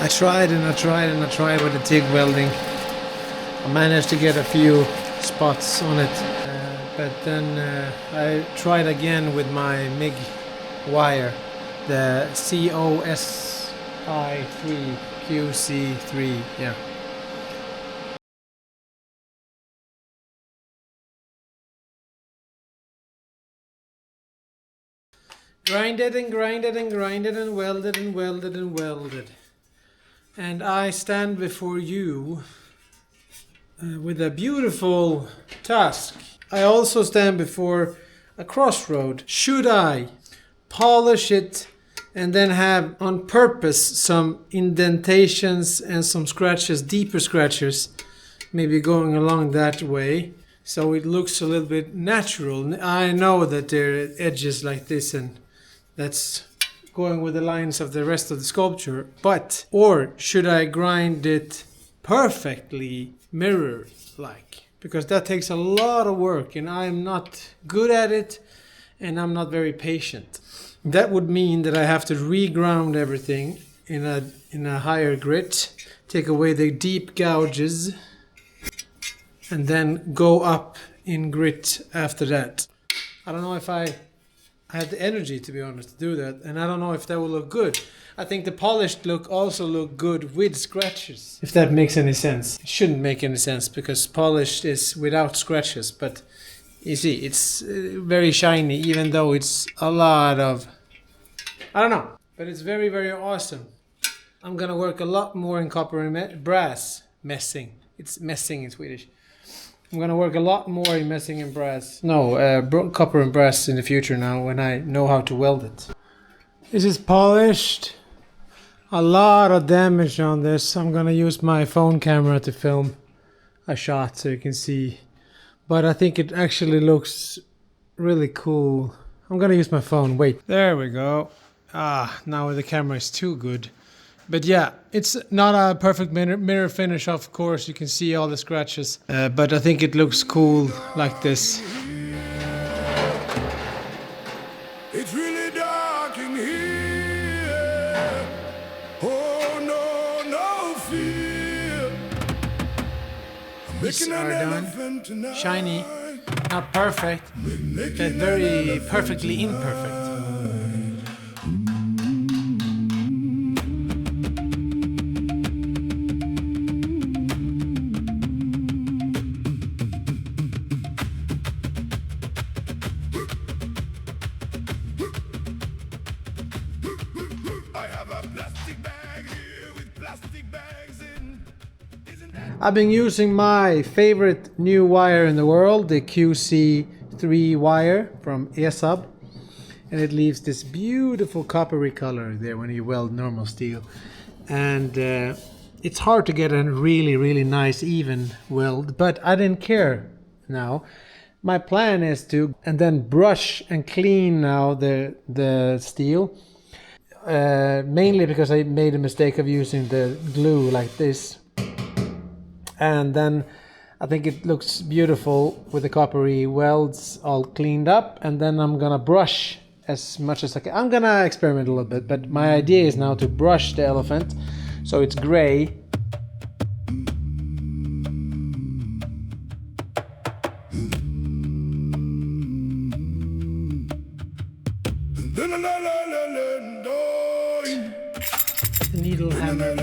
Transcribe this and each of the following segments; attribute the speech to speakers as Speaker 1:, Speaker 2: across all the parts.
Speaker 1: I tried and I tried and I tried with the TIG welding. I managed to get a few spots on it, but then I tried again with my MIG wire, the COSI3 QC3, yeah. Grinded and grinded and grinded and welded and welded and welded. And I stand before you with a beautiful tusk. I also stand before a crossroad. Should I polish it and then have on purpose some indentations and some scratches, deeper scratches, maybe going along that way, so it looks a little bit natural? I know that there are edges like this, and that's going with the lines of the rest of the sculpture, or should I grind it perfectly mirror-like? Because that takes a lot of work and I'm not good at it and I'm not very patient. That would mean that I have to reground everything in a higher grit, take away the deep gouges, and then go up in grit after that. I don't know if I had the energy, to be honest, to do that, and I don't know if that will look good. I think the polished look also look good with scratches, if that makes any sense. It shouldn't make any sense because polished is without scratches, but you see, it's very shiny, even though it's a lot of, I don't know, but it's very, very awesome. I'm gonna work a lot more in copper and brass messing. It's messing in Swedish. I'm gonna work a lot more in messing and brass. No, copper and brass in the future now when I know how to weld it. This is polished. A lot of damage on this. I'm gonna use my phone camera to film a shot so you can see. But I think it actually looks really cool. I'm gonna use my phone. Wait. There we go. Now the camera is too good. But yeah, it's not a perfect mirror finish, of course. You can see all the scratches. But I think it looks cool like this.
Speaker 2: It's really dark in here. Oh no fear.
Speaker 1: These are done. Shiny, not perfect, but very perfectly imperfect. I've been using my favorite new wire in the world, the QC3 wire from ESAB, and it leaves this beautiful coppery color there when you weld normal steel. And it's hard to get a really, really nice even weld, but I didn't care now. My plan is to and then brush and clean now the steel, mainly because I made a mistake of using the glue like this. And then I think it looks beautiful with the coppery welds all cleaned up. And then I'm gonna brush as much as I can. I'm gonna experiment a little bit, but my idea is now to brush the elephant so it's gray. The needle hammer.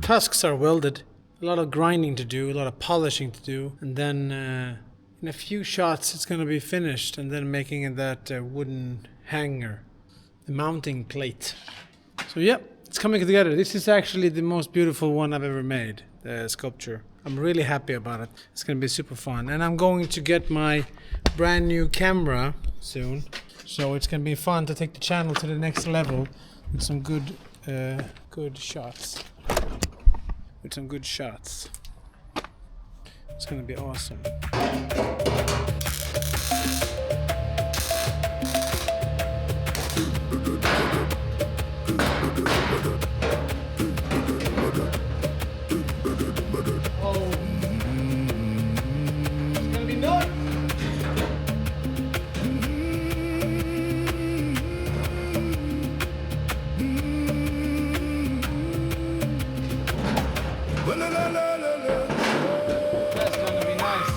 Speaker 1: Tusks are welded, a lot of grinding to do, a lot of polishing to do, and then in a few shots it's going to be finished, and then making that wooden hanger, the mounting plate. So yeah, it's coming together. This is actually the most beautiful one I've ever made, the sculpture. I'm really happy about it. It's going to be super fun, and I'm going to get my brand new camera soon, so it's going to be fun to take the channel to the next level with some good good shots. With some good shots. It's gonna be awesome. Oh, it's gonna be nuts. That's gonna be nice.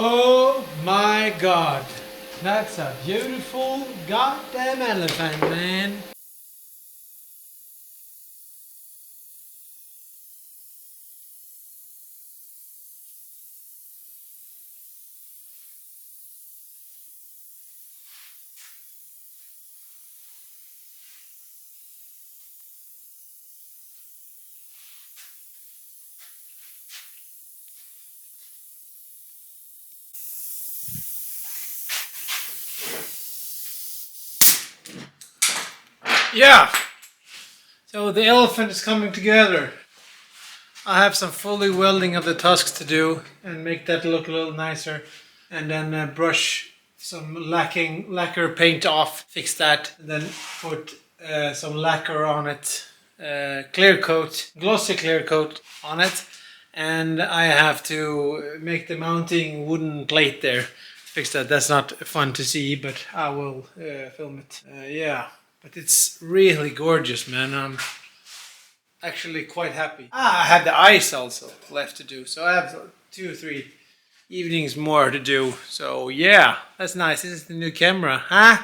Speaker 1: Oh my god, that's a beautiful goddamn elephant, man. Yeah, so the elephant is coming together. I have some fully welding of the tusks to do and make that look a little nicer, and then brush some lacquer paint off, fix that, and then put some lacquer on it, clear coat, glossy clear coat on it, and I have to make the mounting wooden plate there. Fix that. That's not fun to see, but I will film it. Yeah, but it's really gorgeous, man. I'm actually quite happy. I had the ice also left to do, so I have 2 or 3 evenings more to do. So yeah, that's nice. This is the new camera, huh?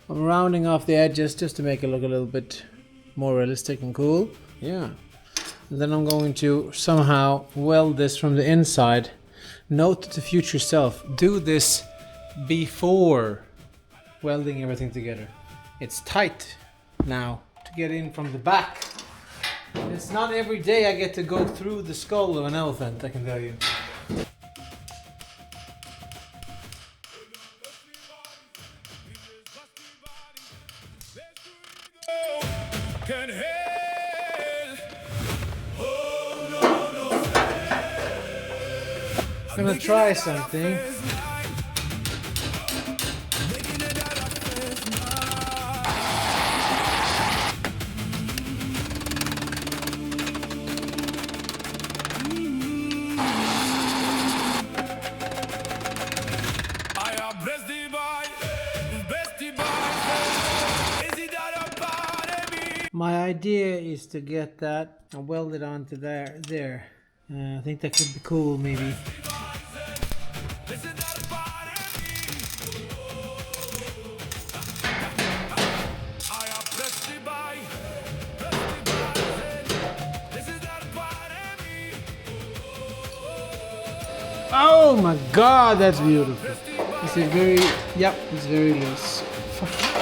Speaker 1: I'm rounding off the edges just to make it look a little bit more realistic and cool. Yeah. And then I'm going to somehow weld this from the inside. Note to future self, do this before welding everything together. It's tight now to get in from the back. It's not every day I get to go through the skull of an elephant, I can tell you.
Speaker 2: Can help.
Speaker 1: I'm gonna try something. My idea is to get that and weld it onto there. I think that could be cool, maybe. Oh my god, that's beautiful. Is it very... Yep, it's very loose. Fuck.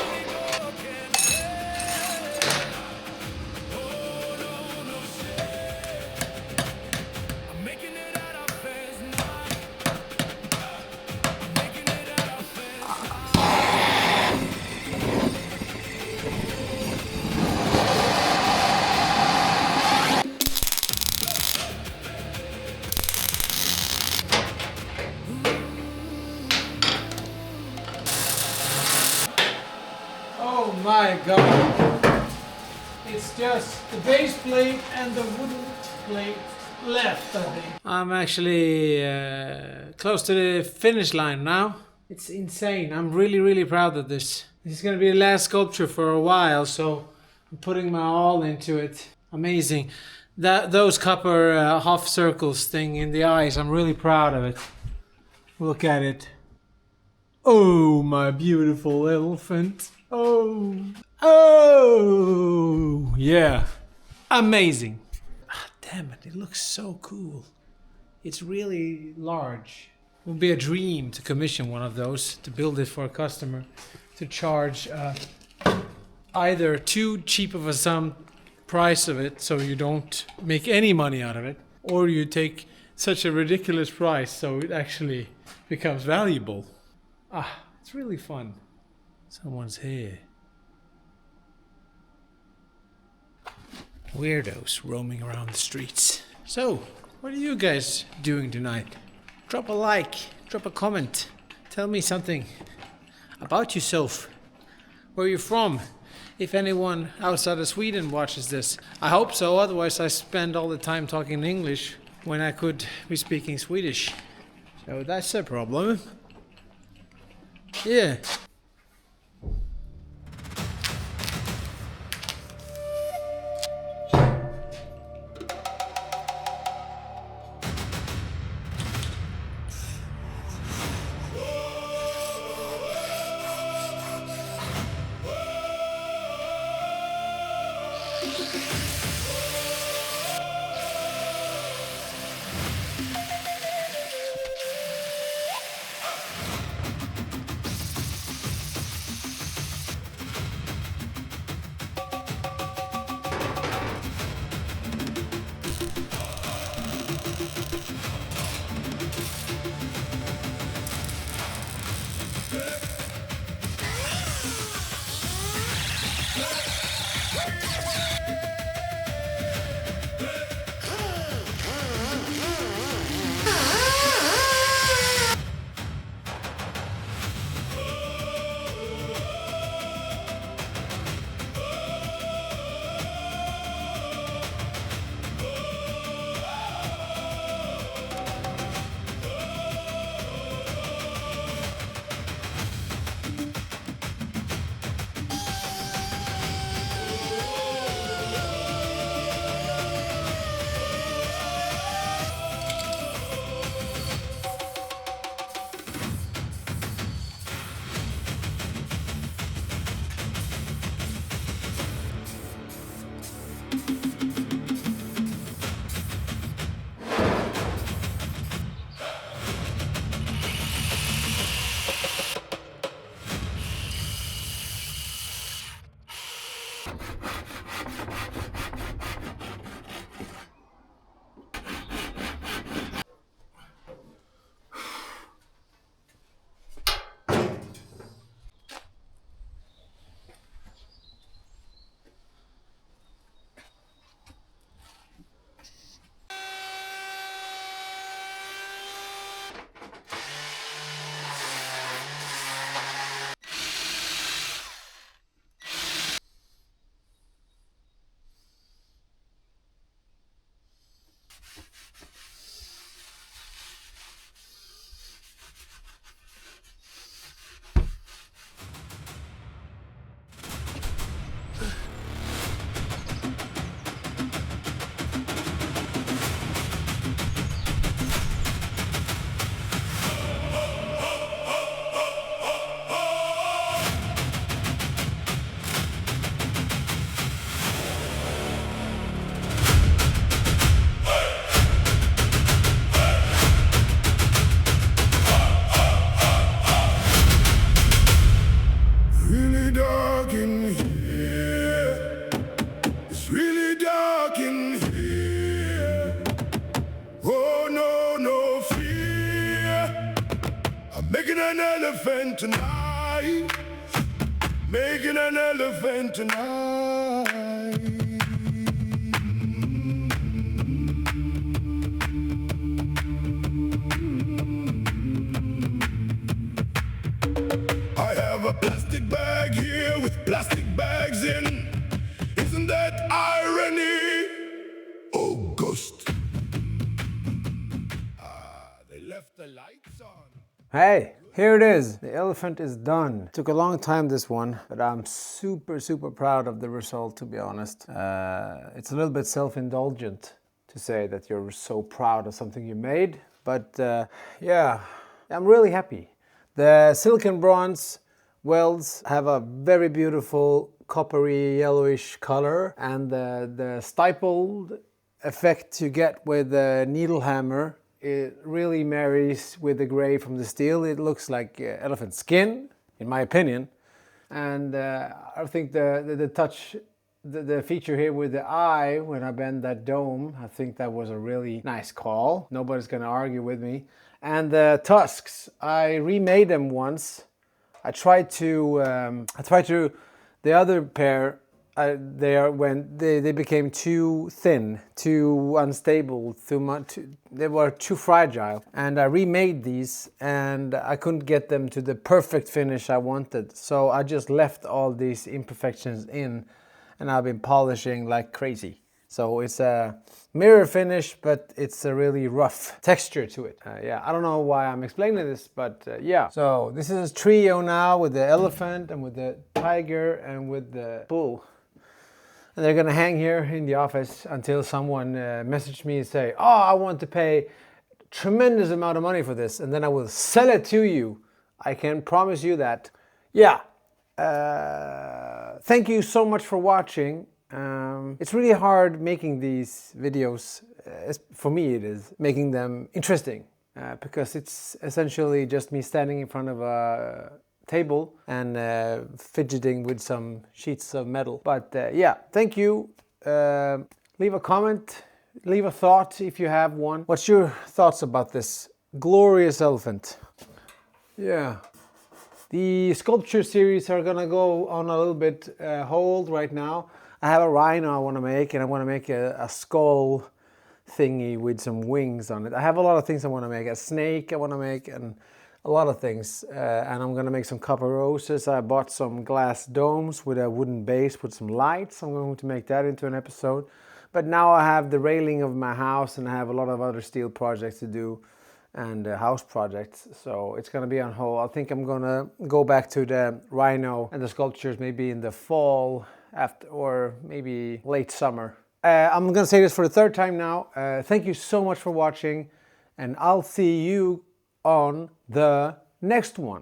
Speaker 1: Oh my god. It's just the base plate and the wooden plate left, I think. I'm actually close to the finish line now. It's insane. I'm really proud of this. This is going to be the last sculpture for a while, so I'm putting my all into it. Amazing. Those copper half circles thing in the eyes, I'm really proud of it. Look at it. Oh, my beautiful elephant. Oh, yeah. Amazing. Ah, damn it, it looks so cool. It's really large. It would be a dream to commission one of those, to build it for a customer, to charge either too cheap of a sum price of it so you don't make any money out of it, or you take such a ridiculous price so it actually becomes valuable. Ah, it's really fun. Someone's here. Weirdos roaming around the streets. So, what are you guys doing tonight? Drop a like, drop a comment. Tell me something about yourself. Where you're from. If anyone outside of Sweden watches this. I hope so, otherwise I spend all the time talking English when I could be speaking Swedish. So that's a problem. Yeah.
Speaker 2: an elephant tonight. Making an elephant tonight. I have a plastic bag here with plastic bags in. Isn't that irony? Oh, ghost. They left the lights on.
Speaker 1: Hey, here it is. The elephant is done. Took a long time, this one, but I'm super proud of the result, to be honest. It's a little bit self-indulgent to say that you're so proud of something you made, but yeah, I'm really happy. The silicon bronze welds have a very beautiful coppery yellowish color, and the stippled effect you get with the needle hammer, it really marries with the gray from the steel. It looks like elephant skin, in my opinion. And I think the touch, the feature here with the eye, when I bend that dome, I think that was a really nice call. Nobody's gonna argue with me. And the tusks, I remade them once. I tried to, the other pair, they became too thin, too unstable, too much. They were too fragile, and I remade these, and I couldn't get them to the perfect finish I wanted. So I just left all these imperfections in, and I've been polishing like crazy. So it's a mirror finish, but it's a really rough texture to it. Yeah, I don't know why I'm explaining this, but yeah. So this is a trio now with the elephant and with the tiger and with the bull. And they're gonna hang here in the office until someone messaged me and say, oh, I want to pay tremendous amount of money for this, and then I will sell it to you. I can promise you that. Yeah. Thank you so much for watching. It's really hard making these videos, for me it is, making them interesting, because it's essentially just me standing in front of a table and fidgeting with some sheets of metal. But yeah, thank you. Leave a comment, leave a thought if you have one. What's your thoughts about this glorious elephant? Yeah. The sculpture series are gonna go on a little bit hold right now. I have a rhino I want to make, and I want to make a skull thingy with some wings on it. I have a lot of things I want to make. A snake I want to make, and a lot of things. And I'm going to make some copper roses. I bought some glass domes with a wooden base with some lights. I'm going to make that into an episode. But now I have the railing of my house, and I have a lot of other steel projects to do, and house projects, so it's gonna be on hold. I think I'm gonna go back to the rhino and the sculptures maybe in the fall, after, or maybe late summer. I'm gonna say this for the third time now. Thank you so much for watching, and I'll see you on the next one.